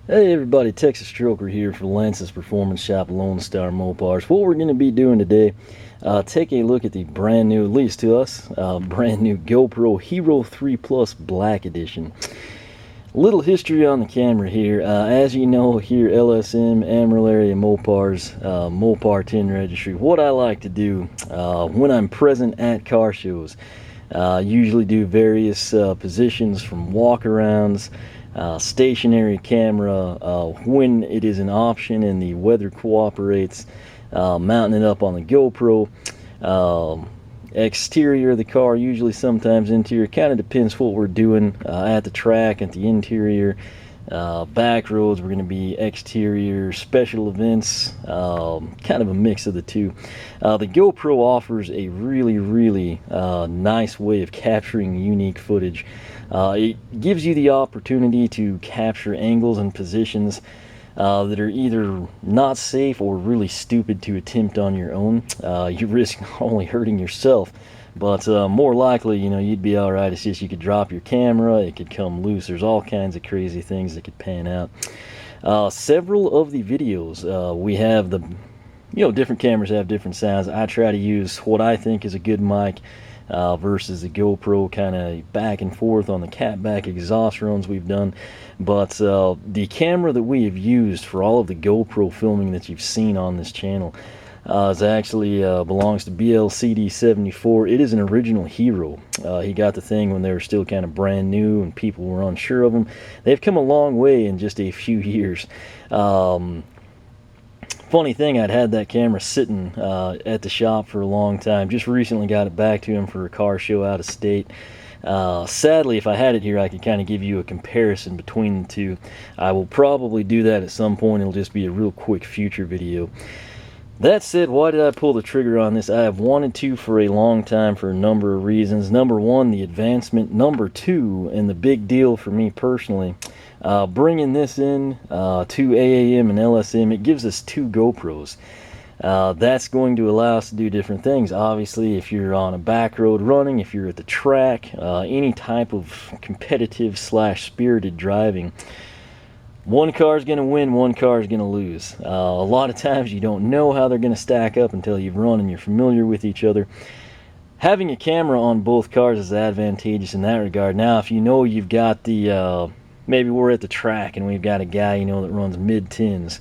Hey everybody, Texas Stroker here for Lance's Performance Shop Lone Star Mopars. What we're going to be doing today, taking a look at the brand new, at least to us, brand new GoPro Hero 3 Plus Black Edition. Little history on the camera here. As you know, here LSM, Amarillo area Mopars, Mopar 10 registry. What I like to do when I'm present at car shows, usually do various positions from walk-arounds, stationary camera when it is an option and the weather cooperates, mounting it up on the GoPro, exterior of the car, usually sometimes interior, kind of depends what we're doing at the track, at the interior. Back roads, we're going to be exterior, special events, kind of a mix of the two. The GoPro offers a really nice way of capturing unique footage. It gives you the opportunity to capture angles and positions that are either not safe or really stupid to attempt on your own. You risk only hurting yourself, but more likely, you'd be all right. It's just you could drop your camera, it could come loose. There's all kinds of crazy things that could pan out. Several of the videos, we have the, different cameras have different sounds. I try to use what I think is a good mic versus the GoPro, kind of back and forth on the catback exhaust runs we've done. But the camera that we have used for all of the GoPro filming that you've seen on this channel is actually belongs to BLCD74. It is an original Hero. He got the thing when they were still kind of brand new and people were unsure of them. They've come a long way in just a few years. Funny thing, I'd had that camera sitting at the shop for a long time. Just recently got it back to him for a car show out of state. Sadly, if I had it here, I could kind of give you a comparison between the two. I will probably do that at some point. It'll just be a real quick future video. That said, why did I pull the trigger on this? I have wanted to for a long time for a number of reasons. Number one, the advancement. Number two, and the big deal for me personally, bringing this in to AAM and LSM, it gives us two GoPros. That's going to allow us to do different things. Obviously, if you're on a back road running, if you're at the track, any type of competitive / spirited driving, one car is going to win, one car is going to lose. A lot of times you don't know how they're going to stack up until you've run and you're familiar with each other. Having a camera on both cars is advantageous in that regard. Now, if you know you've got the, maybe we're at the track and we've got a guy, that runs mid-10s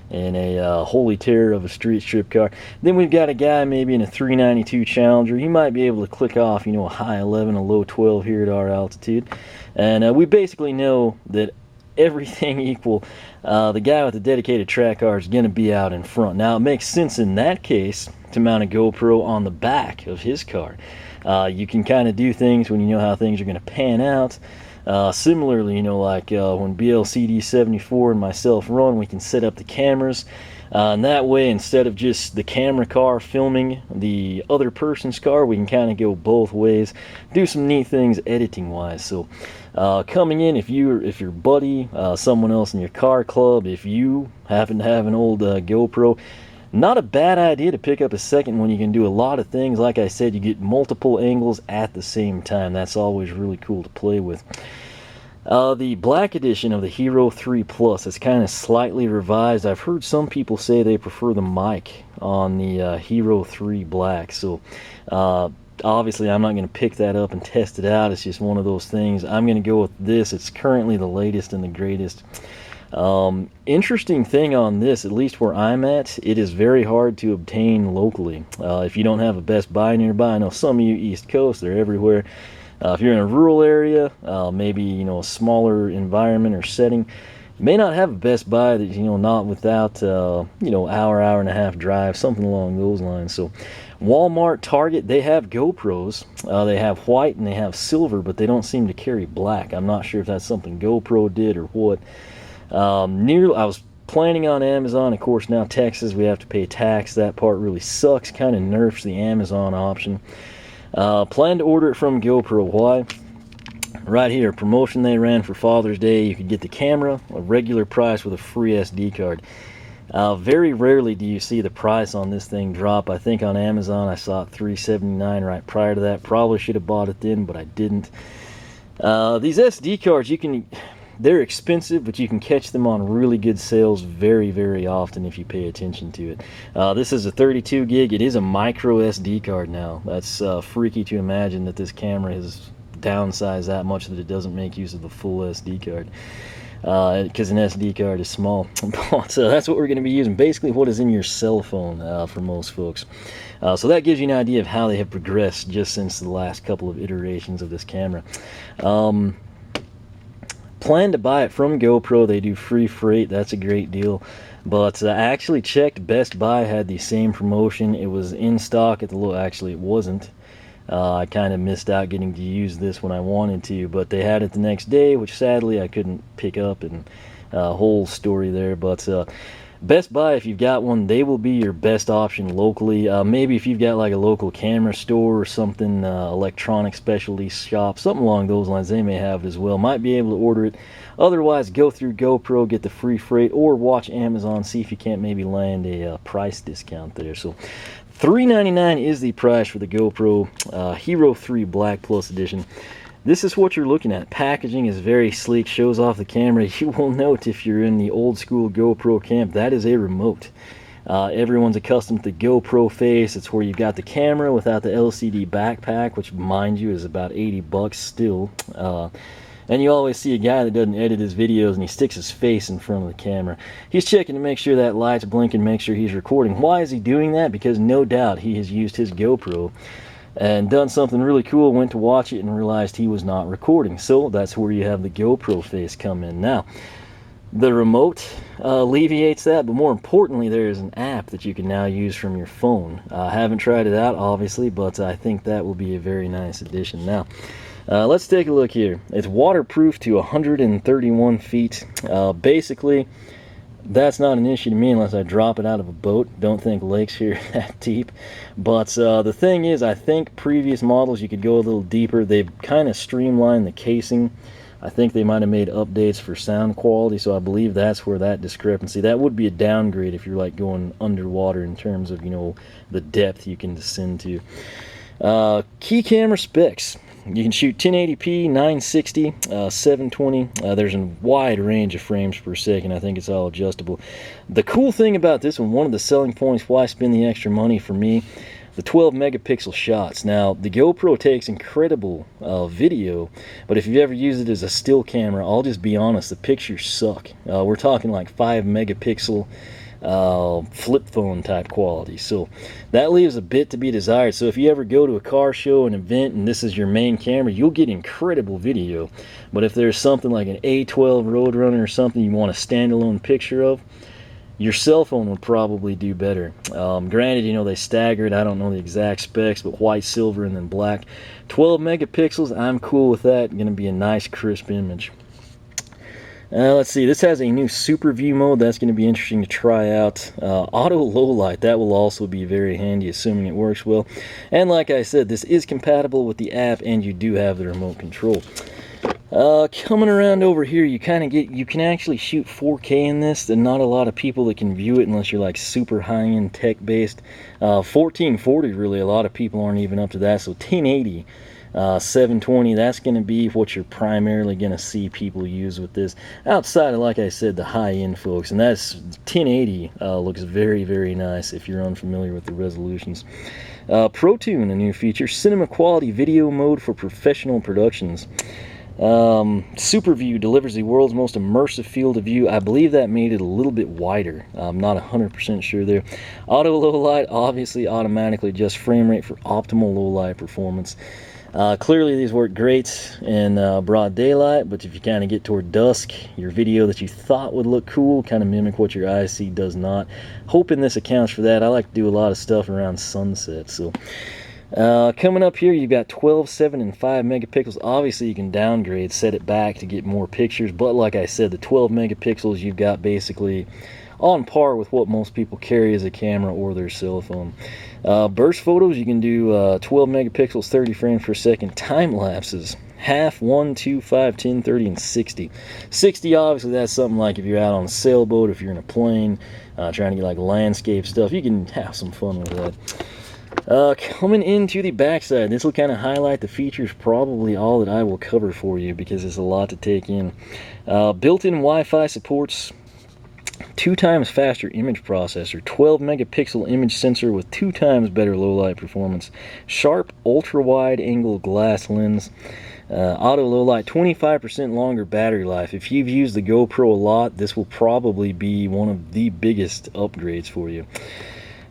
in a holy terror of a street strip car. Then we've got a guy maybe in a 392 Challenger. He might be able to click off, a high 11, a low 12 here at our altitude. And we basically know that everything equal, the guy with the dedicated track car is going to be out in front. Now, it makes sense in that case to mount a GoPro on the back of his car. You can kind of do things when you know how things are going to pan out. Similarly, like when BLCD74 and myself run, we can set up the cameras. And that way, instead of just the camera car filming the other person's car, we can kind of go both ways, do some neat things editing wise. So coming in, if your buddy, someone else in your car club, if you happen to have an old GoPro, not a bad idea to pick up a second one. You can do a lot of things. Like I said, you get multiple angles at the same time. That's always really cool to play with. The black edition of the Hero 3 Plus is kind of slightly revised. I've heard some people say they prefer the mic on the Hero 3 Black. So obviously I'm not going to pick that up and test it out. It's just one of those things. I'm going to go with this. It's currently the latest and the greatest. Interesting thing on this, at least where I'm at, it is very hard to obtain locally. If you don't have a Best Buy nearby, I know some of you East Coast, they're everywhere. If you're in a rural area, maybe a smaller environment or setting, you may not have a Best Buy that not without hour and a half drive, something along those lines. So Walmart, Target, they have GoPros. They have white and they have silver, but they don't seem to carry black. I'm not sure if that's something GoPro did or what. I was planning on Amazon. Of course, now Texas, we have to pay tax. That part really sucks. Kind of nerfs the Amazon option. Plan to order it from GoPro. Why? Right here, promotion they ran for Father's Day. You could get the camera, a regular price with a free SD card. Very rarely do you see the price on this thing drop. I think on Amazon I saw it $379 right prior to that. Probably should have bought it then, but I didn't. These SD cards, They're expensive, but you can catch them on really good sales very, very often if you pay attention to it. This is a 32 gig. It is a micro SD card now. That's freaky to imagine that this camera has downsized that much that it doesn't make use of the full SD card. Because an SD card is small. But that's what we're going to be using. Basically what is in your cell phone for most folks. So that gives you an idea of how they have progressed just since the last couple of iterations of this camera. Plan to buy it from GoPro. They do free freight. That's a great deal. But I actually checked. Best Buy had the same promotion. It was in stock at the actually it wasn't. I kind of missed out getting to use this when I wanted to, but they had it the next day, which sadly I couldn't pick up, and whole story there. But Best Buy, if you've got one, they will be your best option locally. Maybe if you've got like a local camera store or something, electronic specialty shop, something along those lines, they may have it as well. Might be able to order it. Otherwise, go through GoPro, get the free freight, or watch Amazon, see if you can't maybe land a price discount there. So $399 is the price for the GoPro Hero 3 Black Plus Edition. This is what you're looking at. Packaging is very sleek, shows off the camera. You will note if you're in the old school GoPro camp, that is a remote. Everyone's accustomed to the GoPro face. It's where you've got the camera without the LCD backpack, which mind you is about 80 bucks still. And you always see a guy that doesn't edit his videos and he sticks his face in front of the camera. He's checking to make sure that light's blinking, make sure he's recording. Why is he doing that? Because no doubt he has used his GoPro and done something really cool, went to watch it and realized he was not recording. So that's where you have the GoPro face come in. Now, the remote alleviates that, but more importantly, there is an app that you can now use from your phone. I haven't tried it out, obviously, but I think that will be a very nice addition. Now, let's take a look here. It's waterproof to 131 feet. Basically, that's not an issue to me unless I drop it out of a boat. Don't think lakes here are that deep. But the thing is, I think previous models you could go a little deeper. They've kind of streamlined the casing. I think they might have made updates for sound quality, so I believe that's where that discrepancy. That would be a downgrade if you're like going underwater in terms of, you know, the depth you can descend to. Key camera specs. You can shoot 1080p, 960, 720. There's a wide range of frames per second. I think it's all adjustable. The cool thing about this one of the selling points why spend the extra money for me, the 12 megapixel shots. Now, the GoPro takes incredible video, but if you've ever used it as a still camera, I'll just be honest, the pictures suck. We're talking like 5 megapixel flip phone type quality, so that leaves a bit to be desired. So if you ever go to a car show, an event, and this is your main camera, you'll get incredible video. But if there's something like an A12 Roadrunner or something you want a standalone picture of, your cell phone would probably do better. Granted, you know, they staggered, I don't know the exact specs, but white, silver, and then black. 12 megapixels, I'm cool with that. Gonna be a nice crisp image. Let's see, this has a new super view mode. That's going to be interesting to try out. Auto low light, that will also be very handy, assuming it works well. And like I said, this is compatible with the app, and you do have the remote control. Coming around over here, you can actually shoot 4K in this. There's not a lot of people that can view it unless you're like super high-end tech-based. 1440, really, a lot of people aren't even up to that. So 1080. 720, that's going to be what you're primarily going to see people use with this, outside of, like I said, the high-end folks. And that's 1080 looks very, very nice if you're unfamiliar with the resolutions. ProTune, a new feature, cinema quality video mode for professional productions. Super View delivers the world's most immersive field of view. I believe that made it a little bit wider. I'm not 100% sure there. Auto low light, obviously automatically adjusts frame rate for optimal low light performance. Clearly these work great in broad daylight, but if you kind of get toward dusk, your video that you thought would look cool, kind of mimic what your eyes see, does not. Hoping this accounts for that. I like to do a lot of stuff around sunset. So coming up here, you've got 12, 7, and 5 megapixels. Obviously you can downgrade, set it back to get more pictures, but like I said, the 12 megapixels you've got basically on par with what most people carry as a camera or their cell phone. Burst photos, you can do 12 megapixels, 30 frames per second. Time lapses, half, 1, 2, 5, 10, 30, and 60. 60, obviously, that's something like if you're out on a sailboat, if you're in a plane, trying to get like landscape stuff, you can have some fun with that. Coming into the backside, this will kind of highlight the features, probably all that I will cover for you because it's a lot to take in. Built-in Wi-Fi supports 2 times faster image processor, 12 megapixel image sensor with 2 times better low light performance, sharp ultra wide angle glass lens, auto low light, 25% longer battery life. If you've used the GoPro a lot, this will probably be one of the biggest upgrades for you.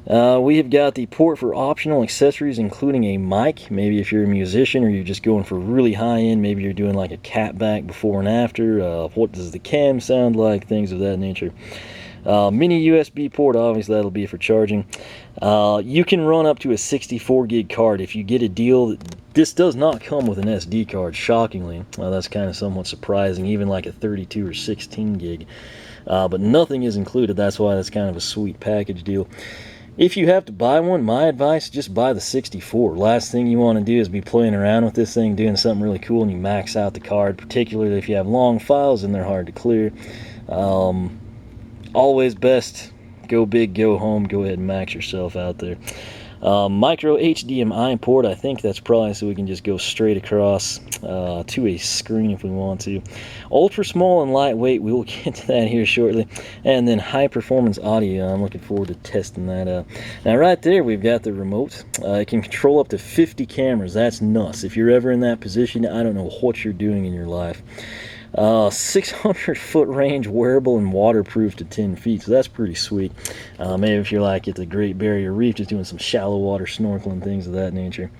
We have got the port for optional accessories, including a mic. Maybe if you're a musician or you're just going for really high end, maybe you're doing like a catback before and after. What does the cam sound like? Things of that nature. Mini USB port, obviously that'll be for charging. You can run up to a 64 gig card if you get a deal. This does not come with an SD card, shockingly. That's kind of somewhat surprising, even like a 32 or 16 gig. But nothing is included. That's why that's kind of a sweet package deal. If you have to buy one, my advice, just buy the 64. Last thing you want to do is be playing around with this thing, doing something really cool, and you max out the card, particularly if you have long files and they're hard to clear. Always best, go big, go home, go ahead and max yourself out there. Micro HDMI port, I think that's probably so we can just go straight across to a screen if we want to. Ultra small and lightweight, we will get to that here shortly. And then high performance audio, I'm looking forward to testing that out. Now right there we've got the remote. It can control up to 50 cameras. That's nuts. If you're ever in that position, I don't know what you're doing in your life. 600 foot range, wearable and waterproof to 10 feet, so that's pretty sweet. Maybe if you're like at the Great Barrier Reef just doing some shallow water snorkeling, things of that nature.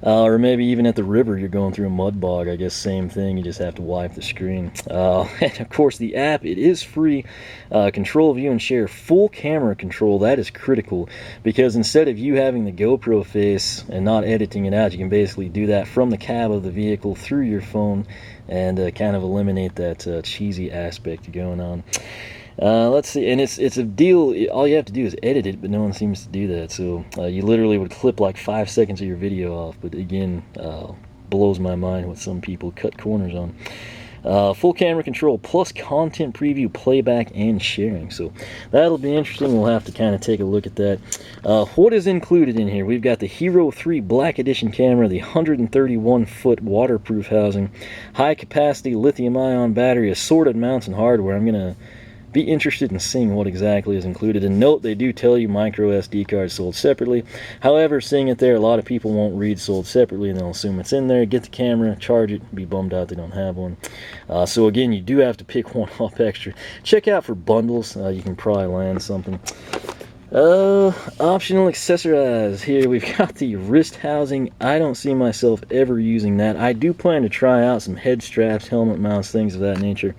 Or maybe even at the river, you're going through a mud bog, I guess same thing, you just have to wipe the screen. And of course the app, it is free. Control, view, and share, full camera control, that is critical, because instead of you having the GoPro face and not editing it out, you can basically do that from the cab of the vehicle through your phone and kind of eliminate that cheesy aspect going on. Let's see, and it's a deal. All you have to do is edit it, but no one seems to do that. So you literally would clip like 5 seconds of your video off, but again, blows my mind what some people cut corners on. Full camera control plus content preview, playback, and sharing. So that'll be interesting. We'll have to kind of take a look at that. What is included in here? We've got the Hero 3 Black Edition camera, the 131-foot waterproof housing, high capacity lithium-ion battery, assorted mounts and hardware. I'm going to be interested in seeing what exactly is included. And note, they do tell you micro SD cards sold separately. However, seeing it there, a lot of people won't read sold separately and they'll assume it's in there, get the camera, charge it, be bummed out they don't have one. So again, you do have to pick one up extra. Check out for bundles. You can probably land something. Optional accessorize. Here we've got the wrist housing. I don't see myself ever using that. I do plan to try out some head straps, helmet mounts, things of that nature.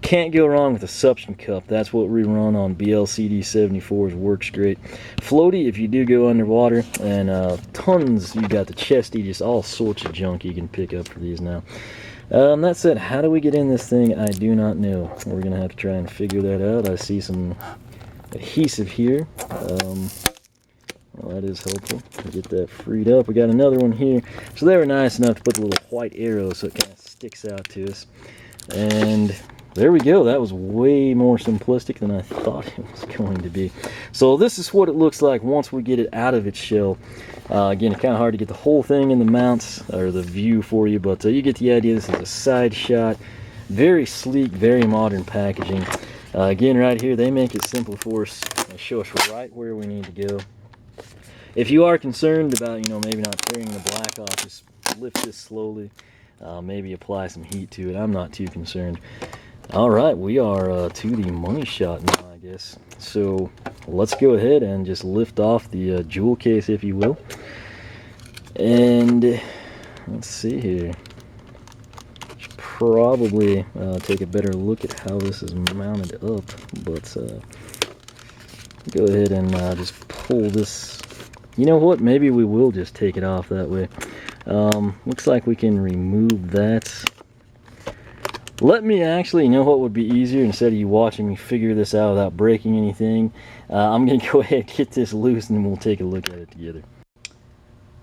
Can't go wrong with a suction cup. That's what we run on BLCD 74s. Works great. Floaty if you do go underwater, and tons. You got the chesty, just all sorts of junk you can pick up for these now. That said, how do we get in this thing? I do not know. We're gonna have to try and figure that out. I see some adhesive here. Well, that is helpful. Get that freed up. We got another one here. So they were nice enough to put the little white arrow so it kind of sticks out to us. And there we go. That was way more simplistic than I thought it was going to be. So this is what it looks like once we get it out of its shell. Again, it's kind of hard to get the whole thing in the mounts or the view for you, but you get the idea. This is a side shot. Very sleek, very modern packaging. Again, right here, they make it simple for us. They show us right where we need to go. If you are concerned about, maybe not tearing the black off, just lift this slowly. Maybe apply some heat to it. I'm not too concerned. All right, we are to the money shot now, I guess. So let's go ahead and just lift off the jewel case, if you will. And let's see here. Should probably take a better look at how this is mounted up. But go ahead and just pull this. You know what? Maybe we will just take it off that way. Looks like we can remove that. Let me actually, you know what would be easier, instead of you watching me figure this out without breaking anything, I'm going to go ahead and get this loose and then we'll take a look at it together.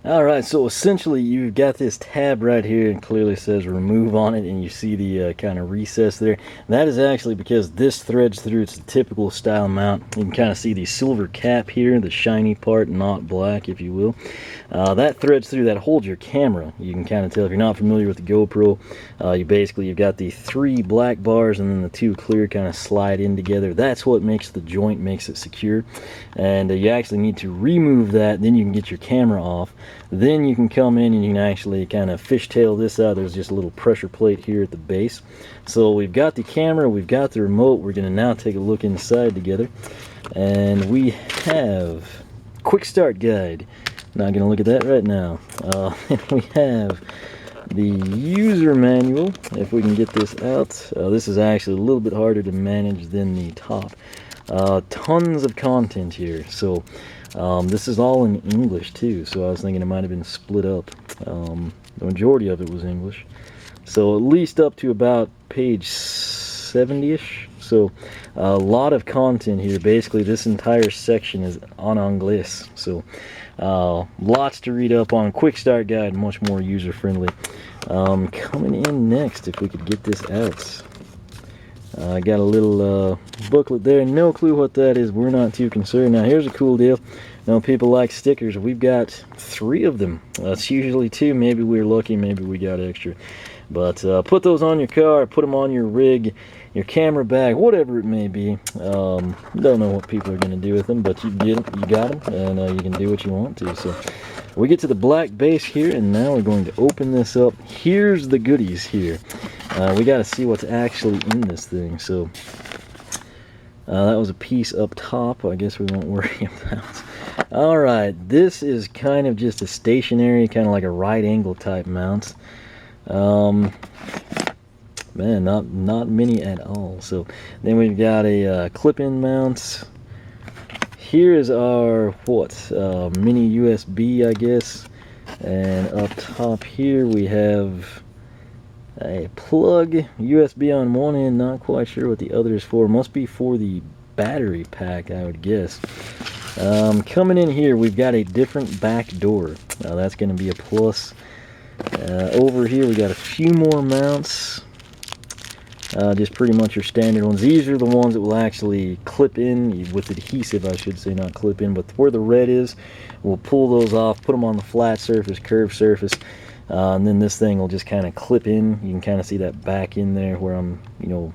Alright, so essentially you've got this tab right here and clearly says remove on it, and you see the kind of recess there. And that is actually because this threads through. It's a typical style mount. You can kind of see the silver cap here, the shiny part, not black if you will. That threads through, that holds your camera. You can kind of tell if you're not familiar with the GoPro. You've got the 3 black bars and then the 2 clear kind of slide in together. That's what makes the joint, makes it secure. And you actually need to remove that, then you can get your camera off. Then you can come in and you can actually kind of fishtail this out. There's just a little pressure plate here at the base. So we've got the camera, we've got the remote. We're going to now take a look inside together. And we have quick start guide. Not going to look at that right now. And we have the user manual, if we can get this out. This is actually a little bit harder to manage than the top. Tons of content here. So this is all in English too, so I was thinking it might have been split up. The majority of it was English, so at least up to about page 70-ish. So a lot of content here. Basically this entire section is en anglais, so lots to read up on. Quick start guide, much more user friendly. Coming in next, if we could get this out. I got a little booklet there. No clue what that is. We're not too concerned. Now here's a cool deal. Now people like stickers. We've got 3 of them. It's usually 2. Maybe we're lucky. Maybe we got extra. But put those on your car. Put them on your rig, your camera bag, whatever it may be. Don't know what people are going to do with them, but you get them, you got them, and you can do what you want to. So we get to the black base here, and now we're going to open this up. Here's the goodies here. We got to see what's actually in this thing. So that was a piece up top. I guess we won't worry about. All right, this is kind of just a stationary, kind of like a right angle type mount. Man, not many at all. So then we've got a clip-in mount. Here is our mini USB, I guess. And up top here we have a plug, USB on one end. Not quite sure what the other is for. Must be for the battery pack, I would guess. Coming in here, we've got a different back door. That's going to be a plus. Over here, we got a few more mounts. Just pretty much your standard ones. These are the ones that will actually clip in with adhesive, I should say, not clip in. But where the red is, we'll pull those off, put them on the flat surface, curved surface. And then this thing will just kind of clip in. You can kind of see that back in there where I'm,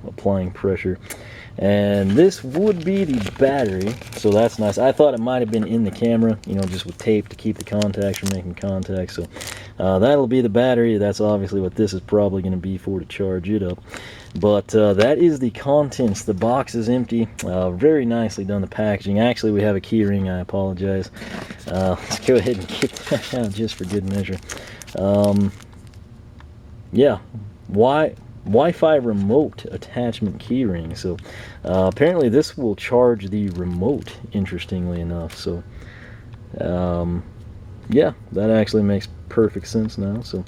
applying pressure. And this would be the battery, so that's nice. I thought it might have been in the camera, just with tape to keep the contacts from making contact. So that'll be the battery. That's obviously what this is probably going to be for, to charge it up. But that is the contents. The box is empty. Very nicely done, the packaging. Actually, we have a key ring. I apologize. Let's go ahead and get that out just for good measure. Yeah, Wi-Fi remote attachment keyring. So apparently this will charge the remote, interestingly enough. So yeah, that actually makes perfect sense now. So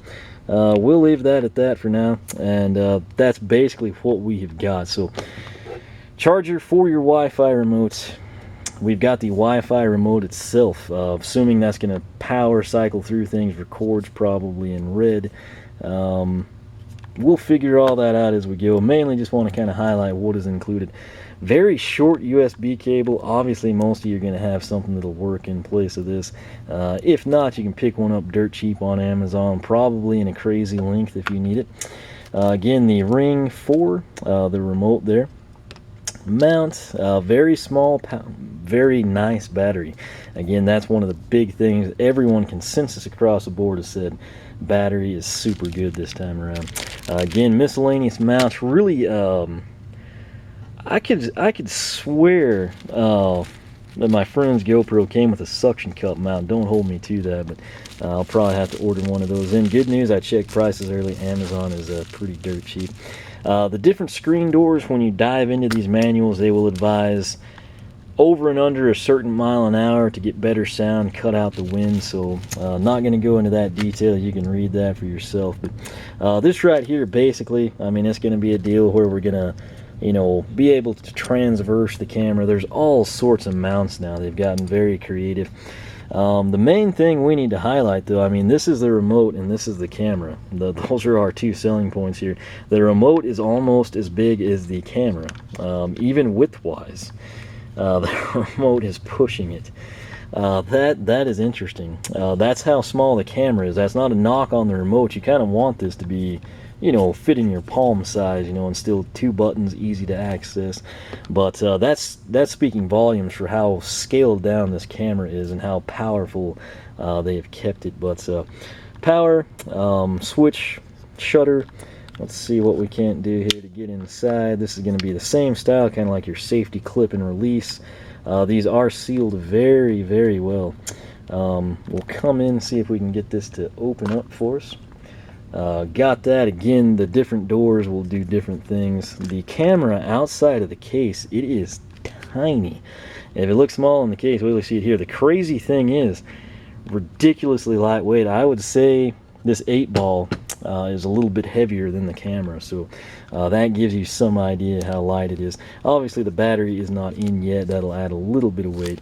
we'll leave that at that for now, and that's basically what we have got. So charger for your Wi-Fi remote. We've got the Wi-Fi remote itself, assuming that's going to power cycle through things, records probably in red. We'll figure all that out as we go. Mainly just want to kind of highlight what is included. Very short USB cable. Obviously most of you are going to have something that'll work in place of this. If not, you can pick one up dirt cheap on Amazon, probably in a crazy length if you need it. Again, the ring for the remote there. Mount, very small, very nice battery. Again, that's one of the big things. Everyone, consensus across the board, has said battery is super good this time around. Again, miscellaneous mounts. Really, I could swear that my friend's GoPro came with a suction cup mount. Don't hold me to that, but I'll probably have to order one of those in. Good news, I checked prices early. Amazon is pretty dirt cheap. The different screen doors, when you dive into these manuals, they will advise over and under a certain mile an hour to get better sound, cut out the wind. So not going to go into that detail. You can read that for yourself. But this right here, basically, I mean, it's going to be a deal where we're going to be able to transverse the camera. There's all sorts of mounts now. They've gotten very creative. The main thing we need to highlight, though, I mean, this is the remote and this is the camera. Those are our two selling points here. The remote is almost as big as the camera, even width-wise. The remote is pushing it. That is interesting. That's how small the camera is. That's not a knock on the remote. You kind of want this to be, you know, fit in your palm size, you know, and still 2 buttons, easy to access. But that's speaking volumes for how scaled down this camera is and how powerful they have kept it. But power, switch, shutter. Let's see what we can't do here to get inside. This is going to be the same style, kind of like your safety clip and release. These are sealed very, very well. We'll come in and see if we can get this to open up for us. Got that. Again, the different doors will do different things. The camera outside of the case, it is tiny. If it looks small in the case, wait till you see it here. The crazy thing is ridiculously lightweight. I would say this 8-ball is a little bit heavier than the camera, so that gives you some idea how light it is. Obviously the battery is not in yet. That'll add a little bit of weight,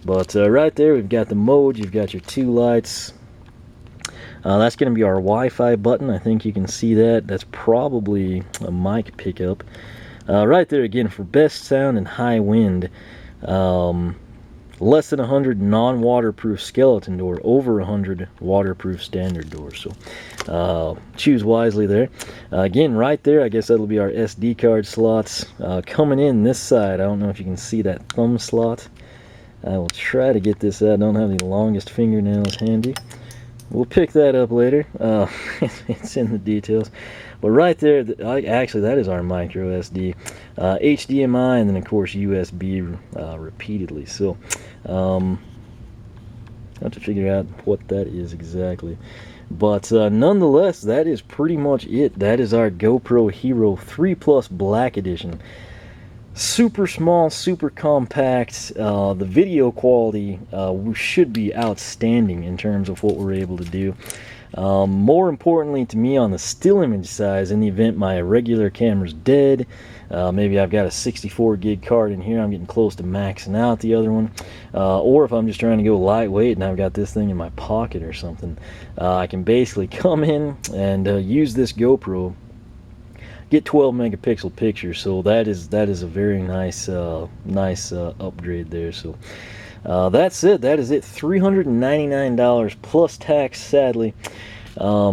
but right there we've got the mode. You've got your 2 lights. That's going to be our Wi-Fi button. I think you can see that. That's probably a mic pickup. Right there again for best sound and high wind. Less than 100 non-waterproof skeleton door, over 100 waterproof standard doors. So choose wisely there. Again, right there, I guess that'll be our SD card slots. Coming in this side, I don't know if you can see that thumb slot. I will try to get this out. I don't have the longest fingernails handy. We'll pick that up later. It's in the details. But right there, actually that is our micro SD. HDMI, and then of course USB repeatedly. So I have to figure out what that is exactly. But nonetheless, that is pretty much it. That is our GoPro Hero 3 Plus Black Edition. Super small, super compact. The video quality should be outstanding in terms of what we're able to do. More importantly to me, on the still image size, in the event my regular camera's dead, maybe I've got a 64 gig card in here, I'm getting close to maxing out the other one, or if I'm just trying to go lightweight and I've got this thing in my pocket or something, I can basically come in and use this GoPro, get 12 megapixel pictures. So that is a very nice upgrade there. So that's it. That is it. $399 plus tax, sadly.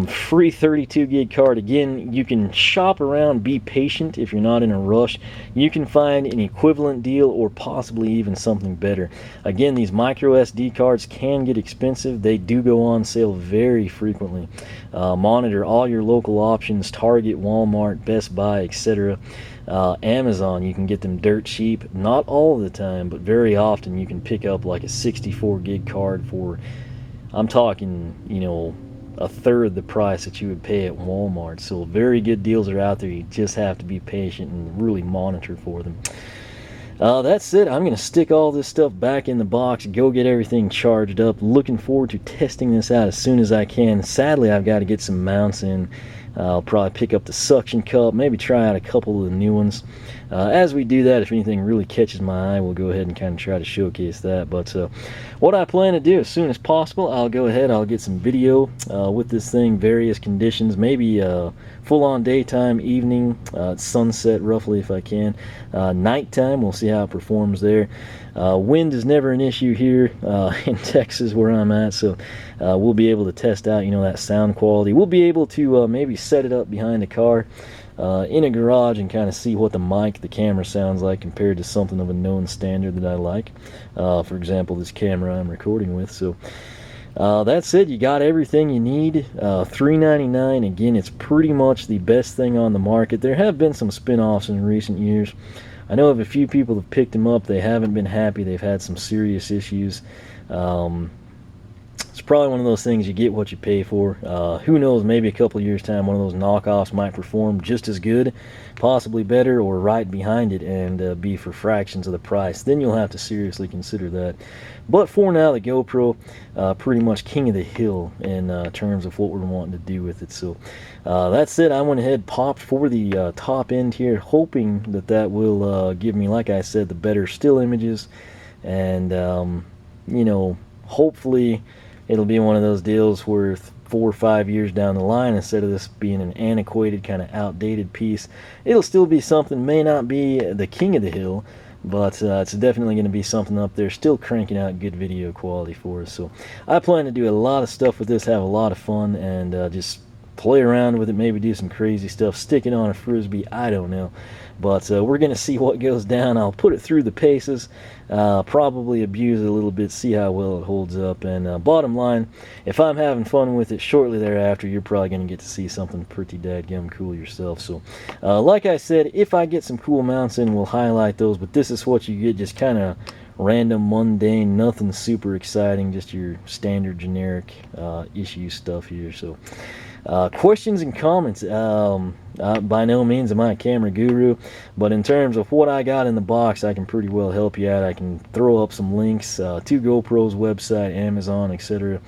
Free 32 gig card. Again, you can shop around, be patient if you're not in a rush. You can find an equivalent deal or possibly even something better. Again, these micro SD cards can get expensive. They do go on sale very frequently. Monitor all your local options: Target, Walmart, Best Buy, etc. Amazon, you can get them dirt cheap. Not all the time, but very often you can pick up like a 64 gig card for, I'm talking, you know, a third the price that you would pay at Walmart. So very good deals are out there. You just have to be patient and really monitor for them. That's it. I'm going to stick all this stuff back in the box, go get everything charged up. Looking forward to testing this out as soon as I can. Sadly, I've got to get some mounts in. I'll probably pick up the suction cup, maybe try out a couple of the new ones. As we do that, if anything really catches my eye, we'll go ahead and kind of try to showcase that. But what I plan to do as soon as possible, I'll go ahead, I'll get some video with this thing, various conditions, maybe full-on daytime, evening, sunset roughly if I can. Nighttime, we'll see how it performs there. Wind is never an issue here in Texas where I'm at, so we'll be able to test out, you know, that sound quality. We'll be able to maybe set it up behind a car in a garage and kind of see what the camera sounds like compared to something of a known standard that I like. For example, this camera I'm recording with. So that's it. You got everything you need. $399. Again, it's pretty much the best thing on the market. There have been some spin-offs in recent years. I know of a few people have picked them up. They haven't been happy. They've had some serious issues. It's probably one of those things, you get what you pay for. Who knows, maybe a couple of years time one of those knockoffs might perform just as good, possibly better, or right behind it and be for fractions of the price. Then you'll have to seriously consider that. But for now, the GoPro, pretty much king of the hill in terms of what we're wanting to do with it. So that's it. I went ahead, popped for the top end here, hoping that that will give me, like I said, the better still images and you know, hopefully it'll be one of those deals where 4 or 5 years down the line, instead of this being an antiquated, kind of outdated piece, it'll still be something. May not be the king of the hill, but it's definitely going to be something up there, still cranking out good video quality for us. So I plan to do a lot of stuff with this, have a lot of fun, and just play around with it, maybe do some crazy stuff, stick it on a Frisbee, I don't know. But we're going to see what goes down. I'll put it through the paces, probably abuse it a little bit, see how well it holds up. And bottom line, if I'm having fun with it, shortly thereafter, you're probably going to get to see something pretty dadgum cool yourself. So, like I said, if I get some cool mounts in, we'll highlight those. But this is what you get, just kind of random, mundane, nothing super exciting, just your standard generic issue stuff here. So questions and comments. By no means am I a camera guru, but in terms of what I got in the box, I can pretty well help you out. I can throw up some links to GoPro's website, Amazon, etc.,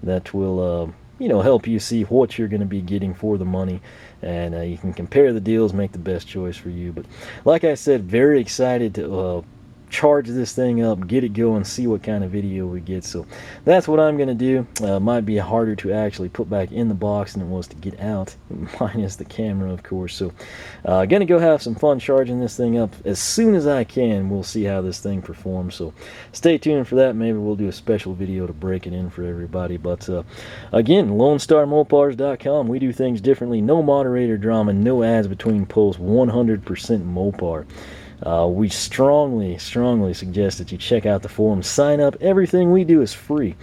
that will help you see what you're going to be getting for the money, and you can compare the deals, make the best choice for you. But like I said, very excited to charge this thing up, get it going, see what kind of video we get. So that's what I'm going to do. Might be harder to actually put back in the box than it was to get out, minus the camera, of course. So gonna go have some fun charging this thing up as soon as I can. We'll see how this thing performs, so stay tuned for that. Maybe we'll do a special video to break it in for everybody. But again, LoneStarMopars.com. We do things differently. No moderator drama, no ads between posts, 100% Mopar. We strongly suggest that you check out the forum, sign up. Everything we do is free.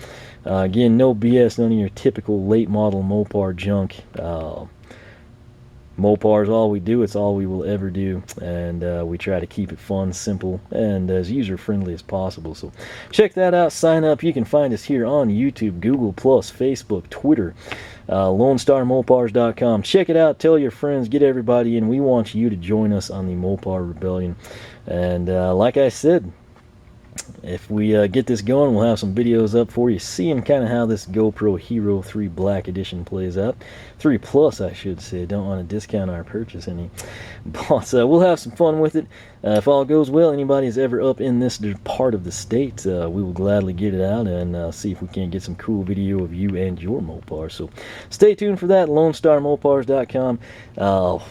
Again, no BS, none of your typical late model Mopar junk. Mopar is all we do, it's all we will ever do, and we try to keep it fun, simple, and as user-friendly as possible. So check that out, sign up. You can find us here on YouTube, Google+, Facebook, Twitter, LoneStarMopars.com. Check it out, tell your friends, get everybody in. We want you to join us on the Mopar Rebellion. And like I said, if we get this going, we'll have some videos up for you, seeing kind of how this GoPro Hero 3 Black Edition plays out. 3 Plus, I should say. Don't want to discount our purchase any. But we'll have some fun with it. If all goes well, anybody's ever up in this part of the state, we will gladly get it out and see if we can't get some cool video of you and your Mopar. So stay tuned for that, LoneStarMopars.com.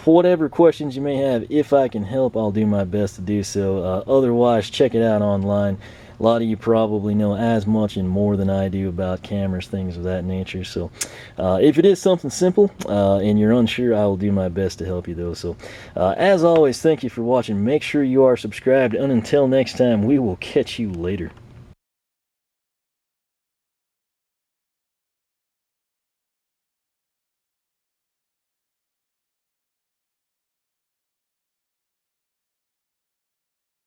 Whatever questions you may have, if I can help, I'll do my best to do so. Otherwise, check it out online. A lot of you probably know as much and more than I do about cameras, things of that nature. So if it is something simple and you're unsure, I will do my best to help you though. So as always, thank you for watching. Make sure you are subscribed, and until next time, we will catch you later.